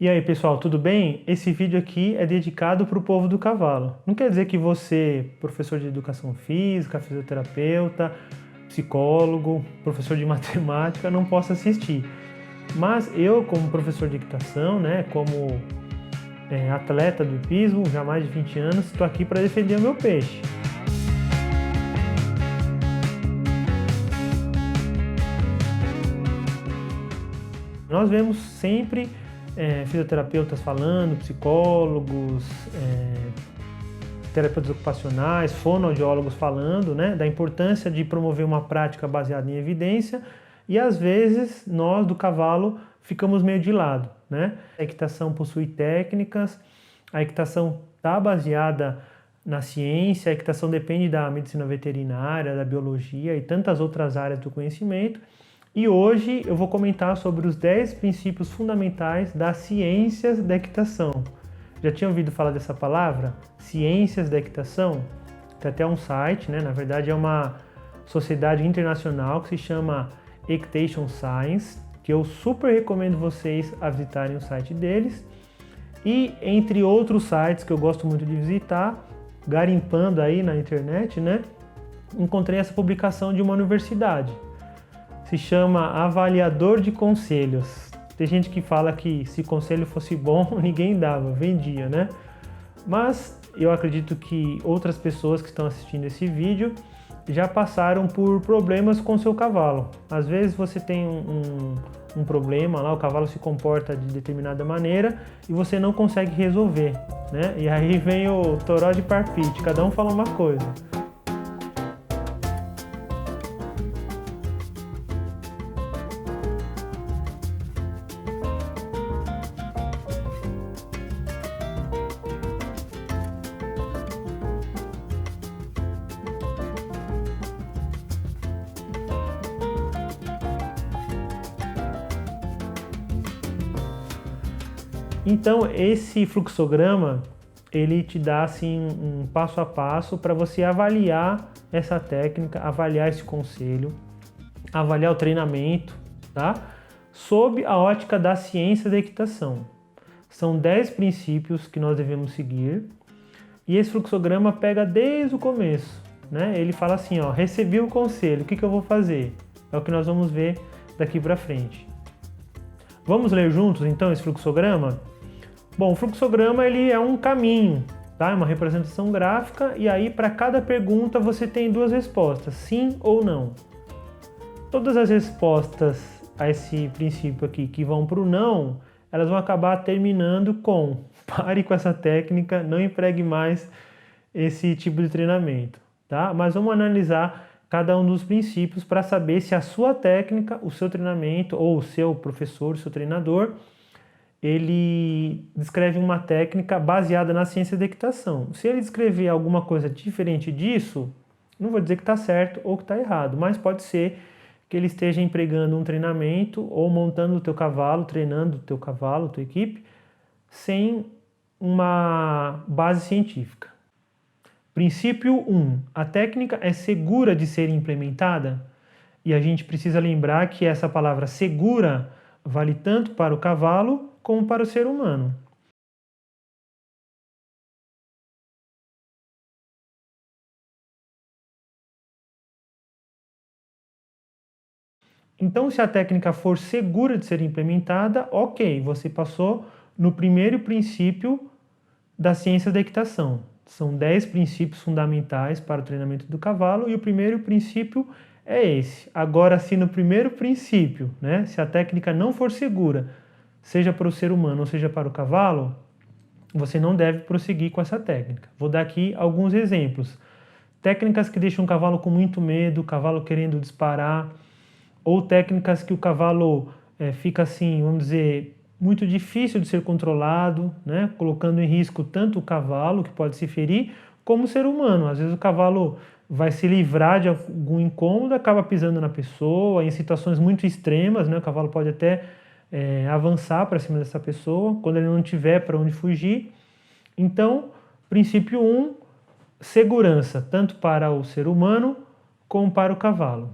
E aí, pessoal, tudo bem? Esse vídeo aqui é dedicado para o povo do cavalo. Não quer dizer que você, professor de educação física, fisioterapeuta, psicólogo, professor de matemática, não possa assistir. Mas eu, como professor de equitação, né, como atleta do hipismo, já há mais de 20 anos, estou aqui para defender o meu peixe. Nós vemos sempre fisioterapeutas falando, psicólogos, terapeutas ocupacionais, fonoaudiólogos falando, né, da importância de promover uma prática baseada em evidência, e às vezes nós do cavalo ficamos meio de lado, né? A equitação possui técnicas, a equitação está baseada na ciência, a equitação depende da medicina veterinária, da biologia e tantas outras áreas do conhecimento. E hoje eu vou comentar sobre os 10 princípios fundamentais das ciências da equitação. Já tinha ouvido falar dessa palavra? Ciências da equitação? Tem até um site, né? Na verdade é uma sociedade internacional que se chama Equitation Science, que eu super recomendo vocês a visitarem o site deles. E entre outros sites que eu gosto muito de visitar, garimpando aí na internet, né? Encontrei essa publicação de uma universidade. Se chama Avaliador de Conselhos. Tem gente que fala que se conselho fosse bom, ninguém dava, vendia, né? Mas eu acredito que outras pessoas que estão assistindo esse vídeo já passaram por problemas com seu cavalo. Às vezes você tem um problema lá, o cavalo se comporta de determinada maneira e você não consegue resolver, né? E aí vem o toró de parpite, cada um fala uma coisa. Então, esse fluxograma, ele te dá assim um passo a passo para você avaliar essa técnica, avaliar esse conselho, avaliar o treinamento, tá? Sob a ótica da ciência da equitação. São 10 princípios que nós devemos seguir e esse fluxograma pega desde o começo, né? Ele fala assim, ó, recebi o conselho, o que eu vou fazer? É o que nós vamos ver daqui para frente. Vamos ler juntos então esse fluxograma? Bom, o fluxograma ele é um caminho, tá? É uma representação gráfica e aí para cada pergunta você tem duas respostas, sim ou não. Todas as respostas a esse princípio aqui que vão para o não, elas vão acabar terminando com pare com essa técnica, não empregue mais esse tipo de treinamento, tá? Mas vamos analisar cada um dos princípios para saber se a sua técnica, o seu treinamento ou o seu professor, o seu treinador, ele descreve uma técnica baseada na ciência da equitação. Se ele descrever alguma coisa diferente disso, não vou dizer que está certo ou que está errado, mas pode ser que ele esteja empregando um treinamento ou montando o teu cavalo, treinando o teu cavalo, a tua equipe, sem uma base científica. Princípio 1. A técnica é segura de ser implementada? E a gente precisa lembrar que essa palavra segura vale tanto para o cavalo como para o ser humano. Então, se a técnica for segura de ser implementada, ok, você passou no primeiro princípio da ciência da equitação. São 10 princípios fundamentais para o treinamento do cavalo e o primeiro princípio é esse. Agora, se no primeiro princípio, né, se a técnica não for segura, seja para o ser humano ou seja para o cavalo, você não deve prosseguir com essa técnica. Vou dar aqui alguns exemplos. Técnicas que deixam o cavalo com muito medo, o cavalo querendo disparar, ou técnicas que o cavalo fica assim, vamos dizer, muito difícil de ser controlado, né? Colocando em risco tanto o cavalo, que pode se ferir, como o ser humano. Às vezes o cavalo vai se livrar de algum incômodo, acaba pisando na pessoa, em situações muito extremas, né? O cavalo pode até avançar para cima dessa pessoa, quando ele não tiver para onde fugir. Então, princípio 1, segurança, tanto para o ser humano como para o cavalo.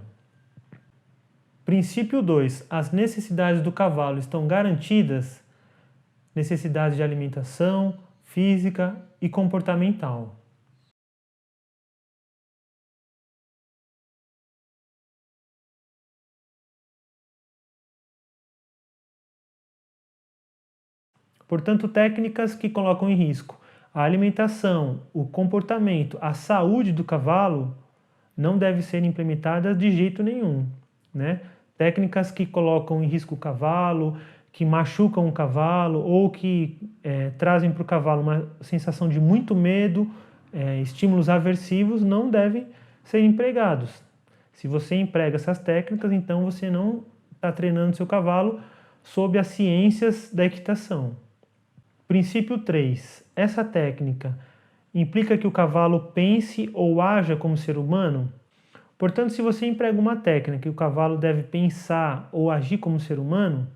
Princípio 2, as necessidades do cavalo estão garantidas? necessidades de alimentação, física e comportamental. Portanto, técnicas que colocam em risco a alimentação, o comportamento, a saúde do cavalo não devem ser implementadas de jeito nenhum, né? Técnicas que colocam em risco o cavalo, que machucam o cavalo ou que trazem para o cavalo uma sensação de muito medo, estímulos aversivos, não devem ser empregados. Se você emprega essas técnicas, então você não está treinando seu cavalo sob as ciências da equitação. Princípio 3. Essa técnica implica que o cavalo pense ou haja como ser humano? Portanto, se você emprega uma técnica que o cavalo deve pensar ou agir como ser humano,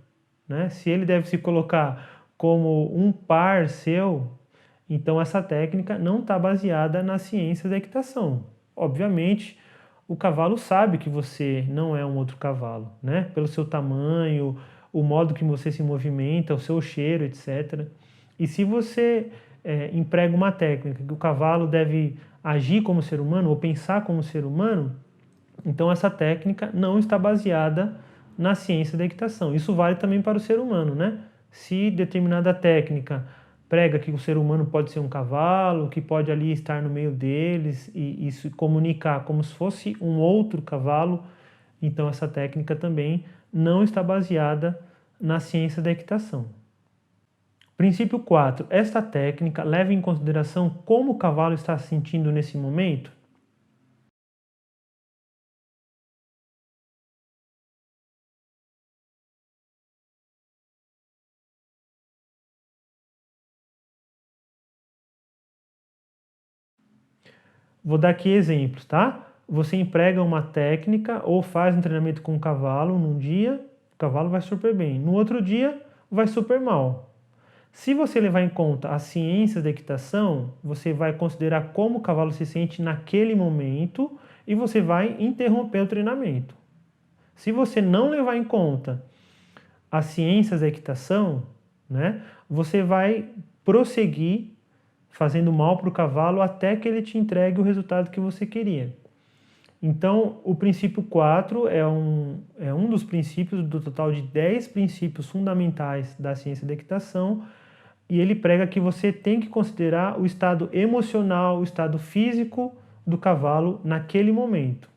né, se ele deve se colocar como um par seu, então essa técnica não está baseada nas ciências da equitação. Obviamente, o cavalo sabe que você não é um outro cavalo, né? Pelo seu tamanho, o modo que você se movimenta, o seu cheiro, etc. E se você emprega uma técnica que o cavalo deve agir como ser humano ou pensar como ser humano, então essa técnica não está baseada na ciência da equitação. Isso vale também para o ser humano, né? Se determinada técnica prega que o ser humano pode ser um cavalo, que pode ali estar no meio deles e se comunicar como se fosse um outro cavalo, então essa técnica também não está baseada na ciência da equitação. Princípio 4. Esta técnica leva em consideração como o cavalo está se sentindo nesse momento? Vou dar aqui exemplos, tá? Você emprega uma técnica ou faz um treinamento com o cavalo num dia, o cavalo vai super bem. No outro dia, vai super mal. Se você levar em conta as ciências da equitação, você vai considerar como o cavalo se sente naquele momento e você vai interromper o treinamento. Se você não levar em conta as ciências da equitação, né, você vai prosseguir fazendo mal para o cavalo até que ele te entregue o resultado que você queria. Então, o princípio 4 é um dos princípios do total de 10 princípios fundamentais da ciência da equitação, e ele prega que você tem que considerar o estado emocional, o estado físico do cavalo naquele momento.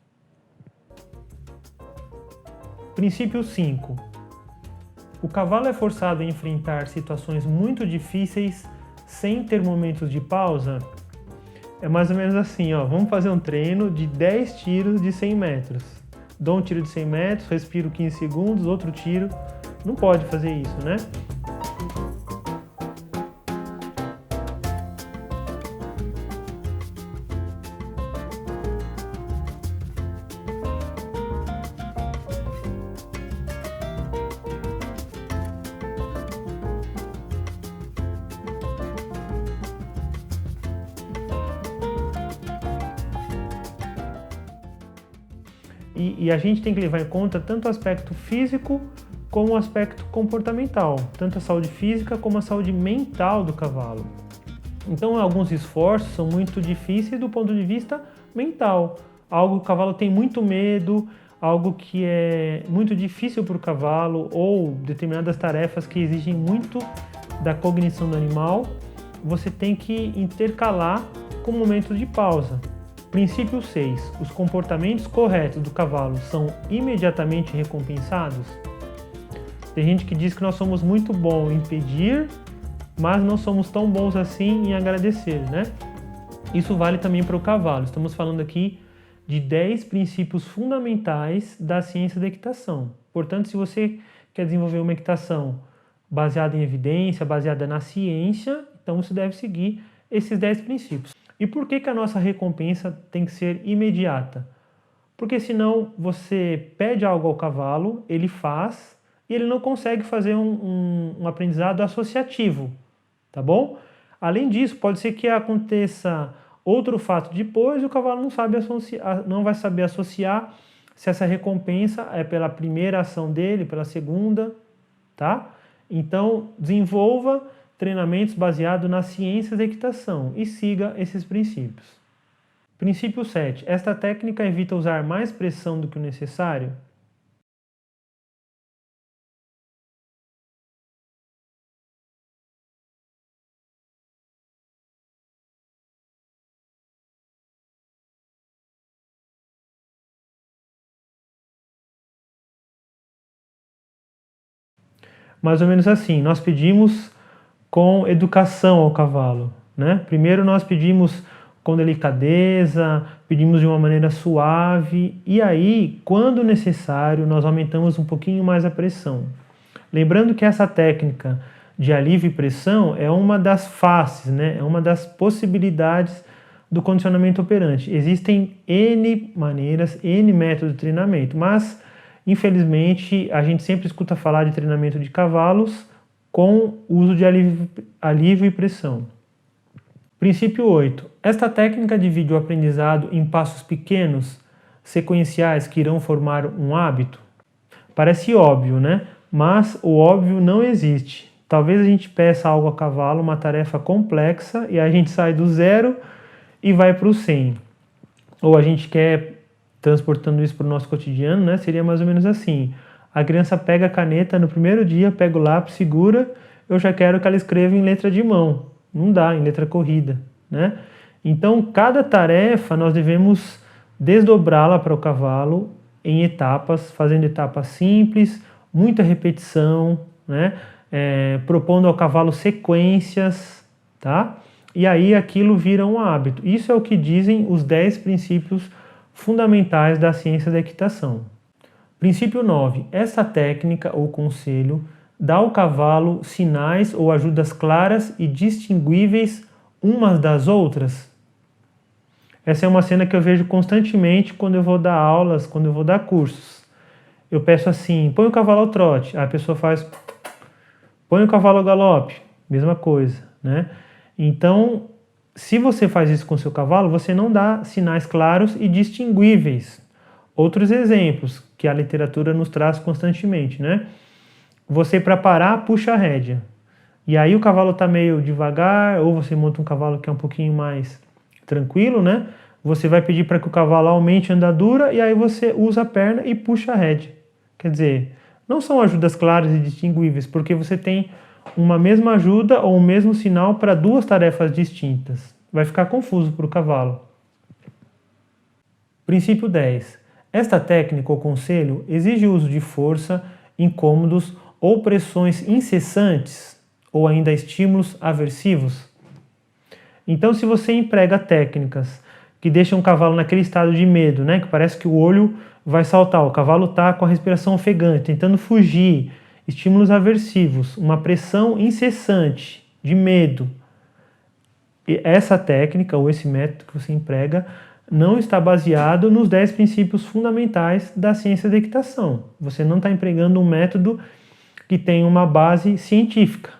Princípio 5. O cavalo é forçado a enfrentar situações muito difíceis sem ter momentos de pausa? É mais ou menos assim, ó. Vamos fazer um treino de 10 tiros de 100 metros. Dou um tiro de 100 metros, respiro 15 segundos, outro tiro. Não pode fazer isso, né? E a gente tem que levar em conta tanto o aspecto físico como o aspecto comportamental, tanto a saúde física como a saúde mental do cavalo. Então, alguns esforços são muito difíceis do ponto de vista mental. Algo que o cavalo tem muito medo, algo que é muito difícil para o cavalo, ou determinadas tarefas que exigem muito da cognição do animal, você tem que intercalar com momentos de pausa. Princípio 6. Os comportamentos corretos do cavalo são imediatamente recompensados? Tem gente que diz que nós somos muito bons em pedir, mas não somos tão bons assim em agradecer, né? Isso vale também para o cavalo. Estamos falando aqui de 10 princípios fundamentais da ciência da equitação. Portanto, se você quer desenvolver uma equitação baseada em evidência, baseada na ciência, então você deve seguir esses 10 princípios. E por que a nossa recompensa tem que ser imediata? Porque senão você pede algo ao cavalo, ele faz e ele não consegue fazer um aprendizado associativo, tá bom? Além disso, pode ser que aconteça outro fato depois e o cavalo não vai saber associar se essa recompensa é pela primeira ação dele, pela segunda, tá? Então, desenvolva treinamentos baseados nas ciências da equitação e siga esses princípios. Princípio 7. Esta técnica evita usar mais pressão do que o necessário? Mais ou menos assim, nós pedimos com educação ao cavalo, né? Primeiro nós pedimos com delicadeza, pedimos de uma maneira suave e aí, quando necessário, nós aumentamos um pouquinho mais a pressão. Lembrando que essa técnica de alívio e pressão é uma das faces, né? É uma das possibilidades do condicionamento operante. Existem N maneiras, N métodos de treinamento, mas infelizmente a gente sempre escuta falar de treinamento de cavalos com uso de alívio e pressão. Princípio 8. Esta técnica divide o aprendizado em passos pequenos, sequenciais, que irão formar um hábito? Parece óbvio, né? Mas o óbvio não existe. Talvez a gente peça algo a cavalo, uma tarefa complexa, e a gente sai do 0 e vai para o 100. Ou a gente quer, transportando isso para o nosso cotidiano, né? Seria mais ou menos assim. A criança pega a caneta no primeiro dia, pega o lápis, segura, eu já quero que ela escreva em letra de mão. Não dá, em letra corrida, né? Então, cada tarefa nós devemos desdobrá-la para o cavalo em etapas, fazendo etapas simples, muita repetição, né? Propondo ao cavalo sequências, tá? E aí aquilo vira um hábito. Isso é o que dizem os 10 princípios fundamentais da ciência da equitação. Princípio 9. Essa técnica ou conselho dá ao cavalo sinais ou ajudas claras e distinguíveis umas das outras? Essa é uma cena que eu vejo constantemente quando eu vou dar aulas, quando eu vou dar cursos. Eu peço assim, põe o cavalo ao trote, a pessoa faz, põe o cavalo ao galope, mesma coisa, né? Então, se você faz isso com o seu cavalo, você não dá sinais claros e distinguíveis. Outros exemplos que a literatura nos traz constantemente, né? Você, para parar, puxa a rédea. E aí o cavalo está meio devagar, ou você monta um cavalo que é um pouquinho mais tranquilo, né? Você vai pedir para que o cavalo aumente a andadura e aí você usa a perna e puxa a rédea. Quer dizer, não são ajudas claras e distinguíveis, porque você tem uma mesma ajuda ou o mesmo sinal para duas tarefas distintas. Vai ficar confuso para o cavalo. Princípio 10. Esta técnica ou conselho exige o uso de força, incômodos ou pressões incessantes, ou ainda estímulos aversivos. Então, se você emprega técnicas que deixam o cavalo naquele estado de medo, né, que parece que o olho vai saltar, o cavalo está com a respiração ofegante, tentando fugir, estímulos aversivos, uma pressão incessante de medo, e essa técnica ou esse método que você emprega não está baseado nos 10 princípios fundamentais da ciência da equitação. Você não está empregando um método que tem uma base científica.